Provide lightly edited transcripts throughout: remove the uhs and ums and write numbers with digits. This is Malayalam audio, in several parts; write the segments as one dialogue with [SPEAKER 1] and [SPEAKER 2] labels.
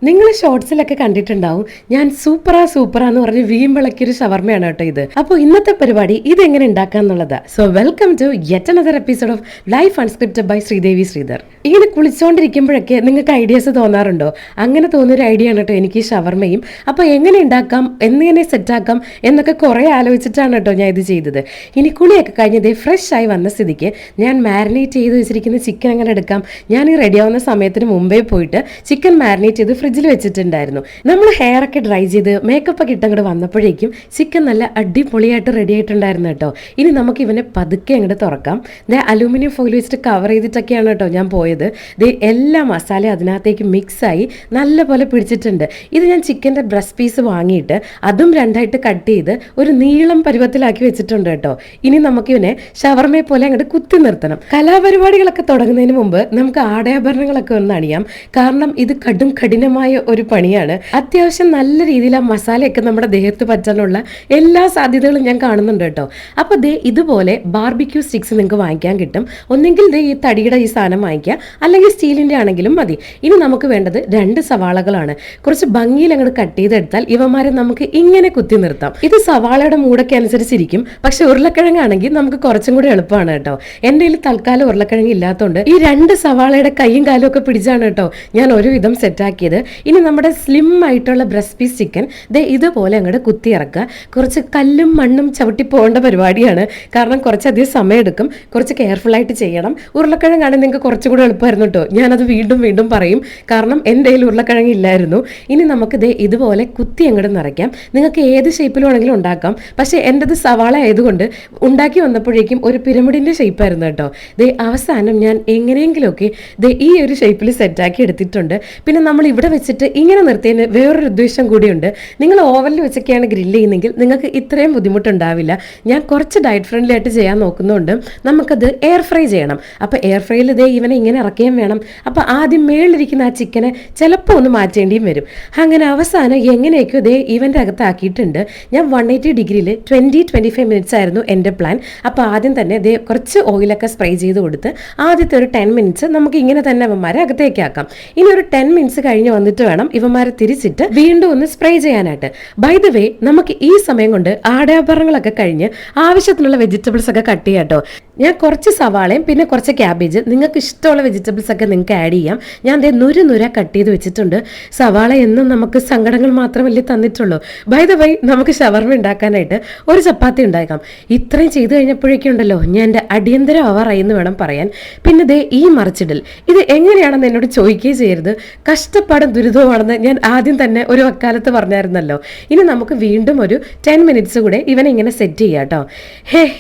[SPEAKER 1] നിങ്ങൾ ഷോർട്സിലൊക്കെ കണ്ടിട്ടുണ്ടാവും ഞാൻ സൂപ്പറാന്ന് പറഞ്ഞ് വീമ്പിളക്കിയൊരു ഷവർമയാണ് കേട്ടോ ഇത്. അപ്പോൾ ഇന്നത്തെ പരിപാടി ഇതെങ്ങനെ ഉണ്ടാക്കാന്നുള്ളതാ. So welcome to yet another episode of life unscripted by Sridevi Sridhar. ഇങ്ങനെ കുളിച്ചോണ്ടിരിക്കുമ്പോഴൊക്കെ നിങ്ങൾക്ക് ഐഡിയാസ് തോന്നാറുണ്ടോ? അങ്ങനെ തോന്നിയൊരു ഐഡിയ ആണ് കേട്ടോ എനിക്ക് ഈ ഷവർമയും. അപ്പോൾ എങ്ങനെ ഉണ്ടാക്കാം, എങ്ങനെ സെറ്റാക്കാം എന്നൊക്കെ കുറേ ആലോചിച്ചിട്ടാണ് കേട്ടോ ഞാൻ ഇത് ചെയ്തത്. ഇനി കുളിയൊക്കെ കഴിഞ്ഞത് ഫ്രഷ് ആയി വന്ന സ്ഥിതിക്ക് ഞാൻ മാരിനേറ്റ് ചെയ്ത് വെച്ചിരിക്കുന്ന ചിക്കൻ അങ്ങനെ എടുക്കാം. ഞാൻ ഈ റെഡി ആവുന്ന സമയത്തിന് മുമ്പേ പോയിട്ട് ചിക്കൻ മാരിനേറ്റ് ചെയ്ത് ഫ്രിഡ്ജിൽ വെച്ചിട്ടുണ്ടായിരുന്നു. നമ്മൾ ഹെയർ ഒക്കെ ഡ്രൈ ചെയ്ത് മേക്കപ്പ് ഒക്കെ ഇട്ടങ്ങോട്ട് വന്നപ്പോഴേക്കും ചിക്കൻ നല്ല അടിപൊളിയായിട്ട് റെഡി ആയിട്ടുണ്ടായിരുന്നു കേട്ടോ. ഇനി നമുക്ക് ഇവനെ പതുക്കെ അങ്ങോട്ട് തുറക്കാം. ദേ അലൂമിനിയം ഫോയിൽ വെച്ചിട്ട് കവർ ചെയ്തിട്ടൊക്കെയാണ് കേട്ടോ ഞാൻ പോയത്. ദേ എല്ലാ മസാല അതിനകത്തേക്ക് മിക്സായി നല്ലപോലെ പിടിച്ചിട്ടുണ്ട്. ഇത് ഞാൻ ചിക്കൻ്റെ ബ്രസ്റ്റ് പീസ് വാങ്ങിയിട്ട് അതും രണ്ടായിട്ട് കട്ട് ചെയ്ത് ഒരു നീളം പരുവത്തിലാക്കി വെച്ചിട്ടുണ്ട് കേട്ടോ. ഇനി നമുക്കിവനെ ഷവർമയെ പോലെ അങ്ങോട്ട് കുത്തി നിർത്തണം. കലാപരിപാടികളൊക്കെ തുടങ്ങുന്നതിന് മുമ്പ് നമുക്ക് ആടയാഭരണങ്ങളൊക്കെ ഒന്ന് അണിയാം. കാരണം ഇത് കഠിനമായ ഒരു പണിയാണ്. അത്യാവശ്യം നല്ല രീതിയിൽ ആ മസാലയൊക്കെ നമ്മുടെ ദേഹത്ത് പറ്റാനുള്ള എല്ലാ സാധ്യതകളും ഞാൻ കാണുന്നുണ്ട് കേട്ടോ. അപ്പോൾ ദേ ഇതുപോലെ ബാർബിക്യൂ സ്റ്റിക്സ് നിങ്ങൾക്ക് വാങ്ങിക്കാൻ കിട്ടും. ഒന്നെങ്കിൽ ദേ ഈ തടിയുടെ ഈ സാധനം വാങ്ങിക്കുക, അല്ലെങ്കിൽ സ്റ്റീലിൻ്റെ ആണെങ്കിലും മതി. ഇനി നമുക്ക് വേണ്ടത് 2 സവാളകളാണ്. കുറച്ച് ഭംഗിയിൽ അങ്ങോട്ട് കട്ട് ചെയ്തെടുത്താൽ ഇവന്മാരെ നമുക്ക് ഇങ്ങനെ കുത്തി നിർത്താം. ഇത് സവാളയുടെ മൂടൊക്കെ അനുസരിച്ചിരിക്കും. പക്ഷെ ഉരുളക്കിഴങ്ങാണെങ്കിൽ നമുക്ക് കുറച്ചും കൂടി എളുപ്പമാണ് കേട്ടോ. എൻ്റെ കയ്യിൽ തൽക്കാലം ഉരുളക്കിഴങ്ങ് ഇല്ലാത്തതുകൊണ്ട് ഈ 2 സവാളയുടെ കൈയും കാലും ഒക്കെ പിടിച്ചാണ് കേട്ടോ ഞാൻ ഒരുവിധം സെറ്റാക്കിയത്. ഇനി നമ്മുടെ സ്ലിം ആയിട്ടുള്ള ബ്രസ്റ്റ് പീസ് ചിക്കൻ ദേ ഇതുപോലെ അങ്ങോട്ട് കുത്തി ഇറക്കുക. കുറച്ച് കല്ലും മണ്ണും ചവിട്ടി പോകേണ്ട പരിപാടിയാണ്. കാരണം കുറച്ചധികം സമയം എടുക്കും. കുറച്ച് കെയർഫുൾ ആയിട്ട് ചെയ്യണം. ഉരുളക്കിഴങ്ങാണെങ്കിൽ നിങ്ങൾക്ക് കുറച്ചും കൂടെ എളുപ്പമായിരുന്നു കേട്ടോ. ഞാനത് വീണ്ടും പറയും. കാരണം എൻ്റെ കയ്യിൽ ഉരുളക്കിഴങ്ങ് ഇല്ലായിരുന്നു. ഇനി നമുക്ക് ദേ ഇതുപോലെ കുത്തി അങ്ങോട്ട് നിറയ്ക്കാം. നിങ്ങൾക്ക് ഏത് ഷേപ്പിൽ വേണമെങ്കിലും ഉണ്ടാക്കാം. പക്ഷേ എൻ്റെത് സവാള ആയതുകൊണ്ട് ഉണ്ടാക്കി വന്നപ്പോഴേക്കും ഒരു പിരമിഡിൻ്റെ ഷേപ്പായിരുന്നു കേട്ടോ. ദേ അവസാനം ഞാൻ എങ്ങനെയെങ്കിലുമൊക്കെ ദേ ഈ ഒരു ഷേപ്പിൽ സെറ്റാക്കി എടുത്തിട്ടുണ്ട്. പിന്നെ നമ്മൾ ഇവിടെ വെച്ചിട്ട് ഇങ്ങനെ നിർത്തിയതിന് വേറൊരു ഉദ്ദേശം കൂടിയുണ്ട്. നിങ്ങൾ ഓവനിൽ വെച്ചൊക്കെയാണ് ഗ്രില്ല് ചെയ്യുന്നതെങ്കിൽ നിങ്ങൾക്ക് ഇത്രയും ബുദ്ധിമുട്ടുണ്ടാവില്ല. ഞാൻ കുറച്ച് ഡയറ്റ് ഫ്രണ്ട്ലി ആയിട്ട് ചെയ്യാൻ നോക്കുന്നുണ്ട്. നമുക്കത് എയർ ഫ്രൈ ചെയ്യണം. അപ്പോൾ എയർ ഫ്രൈയിൽ ഇതേ ഇവനെ ഇങ്ങനെ ഇറക്കുകയും വേണം. അപ്പോൾ ആദ്യം മേളിലിരിക്കുന്ന ആ ചിക്കനെ ചിലപ്പോൾ ഒന്ന് മാറ്റേണ്ടിയും വരും. അങ്ങനെ അവസാനം എങ്ങനെയൊക്കെയോ ഇതേ ഇവൻ്റെ അകത്താക്കിയിട്ടുണ്ട്. ഞാൻ 180 ഡിഗ്രിയിൽ 20-25 മിനിറ്റ്സ് ആയിരുന്നു എൻ്റെ പ്ലാൻ. അപ്പോൾ ആദ്യം തന്നെ ഇതേ കുറച്ച് ഓയിലൊക്കെ സ്പ്രേ ചെയ്ത് കൊടുത്ത് ആദ്യത്തെ ഒരു 10 മിനിറ്റ്സ് നമുക്ക് ഇങ്ങനെ തന്നെ ഇവന്മാരെ അകത്തേക്കാക്കാം. ഇനി ഒരു 10 മിനിറ്റ്സ് കഴിഞ്ഞ് വന്നിട്ട് വേണം ഇവന്മാരെ തിരിച്ചിട്ട് വീണ്ടും ഒന്ന് സ്പ്രേ ചെയ്യാനായിട്ട്. ബൈ ദ വേ നമുക്ക് ഈ സമയം കൊണ്ട് ആടയാഭരണങ്ങളൊക്കെ കഴിഞ്ഞ് ആവശ്യത്തിനുള്ള വെജിറ്റബിൾസ് ഒക്കെ കട്ട് ചെയ്യാം കേട്ടോ. ഞാൻ കുറച്ച് സവാളയും പിന്നെ കുറച്ച് ക്യാബേജ്, നിങ്ങൾക്ക് ഇഷ്ടമുള്ള വെജിറ്റബിൾസ് ഒക്കെ നിങ്ങൾക്ക് ആഡ് ചെയ്യാം. ഞാൻ ദേ നുര കട്ട് ചെയ്ത് വെച്ചിട്ടുണ്ട്. സവാള എന്നും നമുക്ക് സങ്കടങ്ങൾ മാത്രമല്ലേ തന്നിട്ടുള്ളൂ. ബൈ ദ വേ നമുക്ക് ഷവർമ ഉണ്ടാക്കാനായിട്ട് ഒരു ചപ്പാത്തി ഉണ്ടാക്കാം. ഇത്രയും ചെയ്ത് കഴിഞ്ഞപ്പോഴേക്കും ഉണ്ടല്ലോ ഞാൻ എൻ്റെ അടിയന്തര ആവാറായി എന്ന് വേണം പറയാൻ. പിന്നെ ദേ ഈ മറിച്ചിടൽ ഇത് എങ്ങനെയാണെന്ന് എന്നോട് ചോദിക്കുകയും ചെയ്യരുത്. കഷ്ടപ്പാടും ദുരിതവുമാണെന്ന് ഞാൻ ആദ്യം തന്നെ ഒരു വക്കാലത്ത് പറഞ്ഞായിരുന്നല്ലോ. ഇനി നമുക്ക് വീണ്ടും ഒരു 10 മിനിറ്റ്സ് കൂടെ ഇവനെ ഇങ്ങനെ സെറ്റ് ചെയ്യാം കേട്ടോ.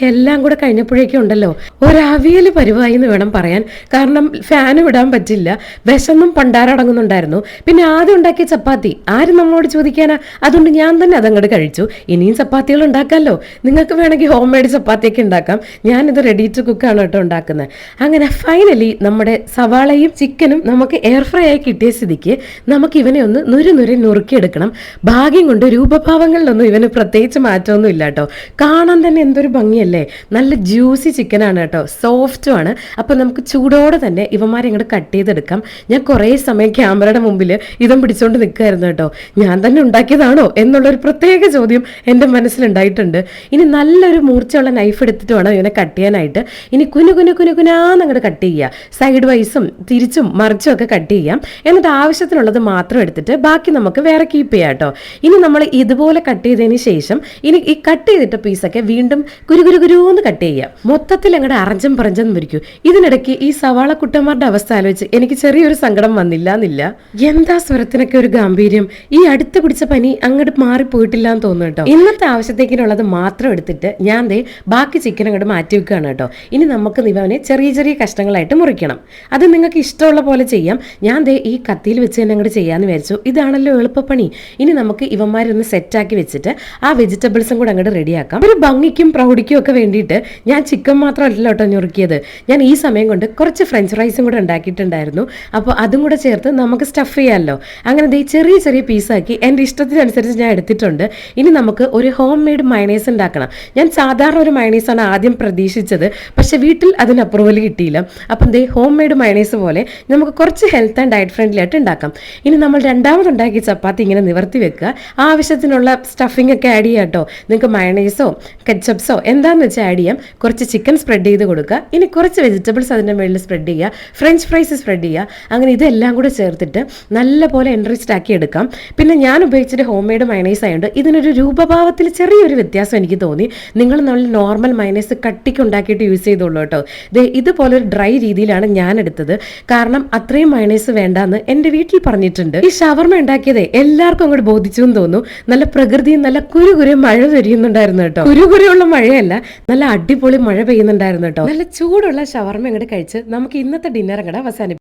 [SPEAKER 1] എല്ലാം കൂടെ കഴിഞ്ഞപ്പോഴേക്കും ഉണ്ടല്ലോ ഒരവിയൽ പരിവായി എന്ന് വേണം പറയാൻ. കാരണം ഫാന് വിടാൻ പറ്റില്ല. വിശന്നും പണ്ടാരടങ്ങുന്നുണ്ടായിരുന്നു. പിന്നെ ആദ്യം ഉണ്ടാക്കിയ ചപ്പാത്തി ആരും നമ്മളോട് ചോദിക്കാനാ. അതുകൊണ്ട് ഞാൻ തന്നെ അതങ്ങോട്ട് കഴിച്ചു. ഇനിയും ചപ്പാത്തികൾ ഉണ്ടാക്കാമല്ലോ. നിങ്ങൾക്ക് വേണമെങ്കിൽ ഹോം മെയ്ഡ് ചപ്പാത്തിയൊക്കെ ഉണ്ടാക്കാം. ഞാനിത് റെഡി ടു കുക്കാണ് കേട്ടോ ഉണ്ടാക്കുന്നത്. അങ്ങനെ ഫൈനലി നമ്മുടെ സവാളയും ചിക്കനും നമുക്ക് എയർ ഫ്രൈ ആയി കിട്ടിയ സ്ഥിതിക്ക് നമുക്ക് ഇവനെ ഒന്ന് നുറുക്കിയെടുക്കണം. ഭാഗ്യം കൊണ്ട് രൂപഭാവങ്ങളിലൊന്നും ഇവന് പ്രത്യേകിച്ച് മാറ്റമൊന്നും ഇല്ല കേട്ടോ. കാണാൻ തന്നെ എന്തൊരു ഭംഗിയല്ലേ. നല്ല ജ്യൂസി ചിക്കനാണ് കേട്ടോ, സോഫ്റ്റും ആണ്. അപ്പം നമുക്ക് ചൂടോടെ തന്നെ ഇവന്മാരെ ഇങ്ങോട്ട് കട്ട് ചെയ്തെടുക്കാം. ഞാൻ കുറേ സമയം ക്യാമറയുടെ മുമ്പിൽ ഇതും പിടിച്ചുകൊണ്ട് നിൽക്കുമായിരുന്നു കേട്ടോ. ഞാൻ തന്നെ ഉണ്ടാക്കിയതാണോ എന്നുള്ളൊരു പ്രത്യേക ചോദ്യം എൻ്റെ മനസ്സിലുണ്ടായിട്ടുണ്ട്. ഇനി നല്ലൊരു മൂർച്ചയുള്ള നൈഫ് എടുത്തിട്ട് വേണം ഇവനെ കട്ട് ചെയ്യാനായിട്ട്. ഇനി കുനുകുനാന്നങ്ങോട്ട് കട്ട് ചെയ്യുക. സൈഡ് വൈസും തിരിച്ചും മറിച്ചും ഒക്കെ കട്ട് ചെയ്യാം. എന്നിട്ട് ആവശ്യത്തിനുള്ളത് മാത്രം എടുത്തിട്ട് ബാക്കി നമുക്ക് വേറെ കീപ്പ് ചെയ്യാം കേട്ടോ. ഇനി നമ്മൾ ഇതുപോലെ കട്ട് ചെയ്തതിന് ശേഷം ഇനി ഈ കട്ട് ചെയ്തിട്ട പീസൊക്കെ വീണ്ടും കുരുന്ന് കട്ട് ചെയ്യാം. മൊത്തത്തിൽ അങ്ങോട്ട് അറഞ്ചം പറഞ്ചെന്ന് വരിക്കും. ഇതിനിടയ്ക്ക് ഈ സവാള കുട്ടന്മാരുടെ അവസ്ഥ ആലോചിച്ച് എനിക്ക് ചെറിയൊരു സങ്കടം വന്നില്ല. എന്താ സ്വരത്തിനൊക്കെ ഒരു ഗാംഭീര്യം. ഈ അടുത്ത് പിടിച്ച പനി അങ്ങോട്ട് മാറിപ്പോയിട്ടില്ല എന്ന് തോന്നുന്നു കേട്ടോ. ഇന്നത്തെ ആവശ്യത്തേക്കിനുള്ളത് മാത്രം എടുത്തിട്ട് ഞാൻ ദേ ബാക്കി ചിക്കൻ അങ്ങോട്ട് മാറ്റി വെക്കുകയാണ് കേട്ടോ. ഇനി നമുക്ക് ഇവനെ ചെറിയ കഷ്ണങ്ങളായിട്ട് മുറിക്കണം. അത് നിങ്ങൾക്ക് ഇഷ്ടമുള്ള പോലെ ചെയ്യാം. ഞാൻ ദേ ഈ കത്തിയിൽ വെച്ച് തന്നെ അങ്ങോട്ട് ചെയ്യാമെന്ന് വിചാരിച്ചു. ഇതാണല്ലോ എളുപ്പപ്പണി. ഇനി നമുക്ക് ഇവന്മാരൊന്ന് സെറ്റാക്കി വെച്ചിട്ട് ആ വെജിറ്റബിൾസും കൂടെ അങ്ങോട്ട് റെഡിയാക്കാം. ഒരു ഭംഗിക്കും പ്രൗഢിക്കും ഒക്കെ വേണ്ടിയിട്ട് ഞാൻ ചിക്കൻ മാത്രമല്ല കേട്ടോ ഞുറുക്കിയത്. ഞാൻ ഈ സമയം കൊണ്ട് കുറച്ച് ഫ്രഞ്ച് ഫ്രൈസും കൂടെ ഉണ്ടാക്കിയിട്ടുണ്ടായിരുന്നു. അപ്പോൾ അതും കൂടെ ചേർത്ത് നമുക്ക് സ്റ്റഫ് ചെയ്യാമല്ലോ. അങ്ങനെ ദേ ചെറിയ പീസാക്കി എൻ്റെ ഇഷ്ടത്തിനനുസരിച്ച് ഞാൻ എടുത്തിട്ടുണ്ട്. ഇനി നമുക്ക് ഒരു ഹോം മെയ്ഡ് മയണൈസ് ഉണ്ടാക്കണം. ഞാൻ സാധാരണ ഒരു മയണൈസാണ് ആദ്യം പ്രതീക്ഷിച്ചത്. പക്ഷെ വീട്ടിൽ അതിന് അപ്രൂവൽ കിട്ടിയില്ല. അപ്പം ദേ ഹോം മെയ്ഡ് മയണൈസ് പോലെ നമുക്ക് കുറച്ച് ഹെൽത്ത് ആൻഡ് ഡയറ്റ് ഫ്രണ്ട്ലി ആയിട്ട് ഉണ്ടാക്കാം. ഇനി നമ്മൾ രണ്ടാമതുണ്ടാക്കിയ ചപ്പാത്തി ഇങ്ങനെ നിവർത്തി വെക്കുക. ആവശ്യത്തിനുള്ള സ്റ്റഫിംഗ് ഒക്കെ ആഡ് ചെയ്യാം കേട്ടോ. നിങ്ങൾക്ക് മയണൈസോ കെച്ചപ്സോ എന്താണെന്ന് വെച്ചാൽ ആഡ് ചെയ്യാം. കുറച്ച് ചിക്കൻ സ്പ്രെഡ് ചെയ്ത് കൊടുക്കുക. ഇനി കുറച്ച് വെജിറ്റബിൾസ് അതിൻ്റെ മുകളിൽ സ്പ്രെഡ് ചെയ്യുക. ഫ്രഞ്ച് ഫ്രൈസ് സ്പ്രെഡ് ചെയ്യുക. അങ്ങനെ ഇതെല്ലാം കൂടെ ചേർത്തിട്ട് നല്ലപോലെ എൻറിച്ച്ഡ് ആക്കി എടുക്കാം. പിന്നെ ഞാൻ ഉപയോഗിച്ചിട്ട് ഹോം മെയ്ഡ് മയണൈസ് ആയതുകൊണ്ട് ഇതിനൊരു രൂപഭാവത്തിൽ ചെറിയൊരു വ്യത്യാസം എനിക്ക് തോന്നി. നിങ്ങൾ നല്ല നോർമൽ മയണൈസ് കട്ടിക്ക് ഉണ്ടാക്കിയിട്ട് യൂസ് ചെയ്തോളൂ കേട്ടോ. ഇതുപോലെ ഒരു ഡ്രൈ രീതിയിലാണ് ഞാൻ എടുത്തത്. കാരണം അത്രയും മയണൈസ് വേണ്ടാന്ന് എൻ്റെ വീട്ടിൽ പറഞ്ഞിട്ടുണ്ട്. ഈ ഷവർമ ഉണ്ടാക്കിയതേ എല്ലാവർക്കും അങ്ങോട്ട് ബോധിച്ചു എന്ന് തോന്നുന്നു. നല്ല പ്രകൃതിയും നല്ല കുരുകുരെ മഴ പെയ്യുന്നുണ്ടായിരുന്നു കേട്ടോ. കുരുകുരെയുള്ള മഴയല്ല, നല്ല അടിപൊളി മഴ പെയ്യുന്നുണ്ടായിരുന്നു കേട്ടോ. നല്ല ചൂടുള്ള ഷവർമ അങ്ങോട്ട് കഴിച്ച് നമുക്ക് ഇന്നത്തെ ഡിന്നർ അങ്ങോട്ട് അവസാനിപ്പിക്കാം.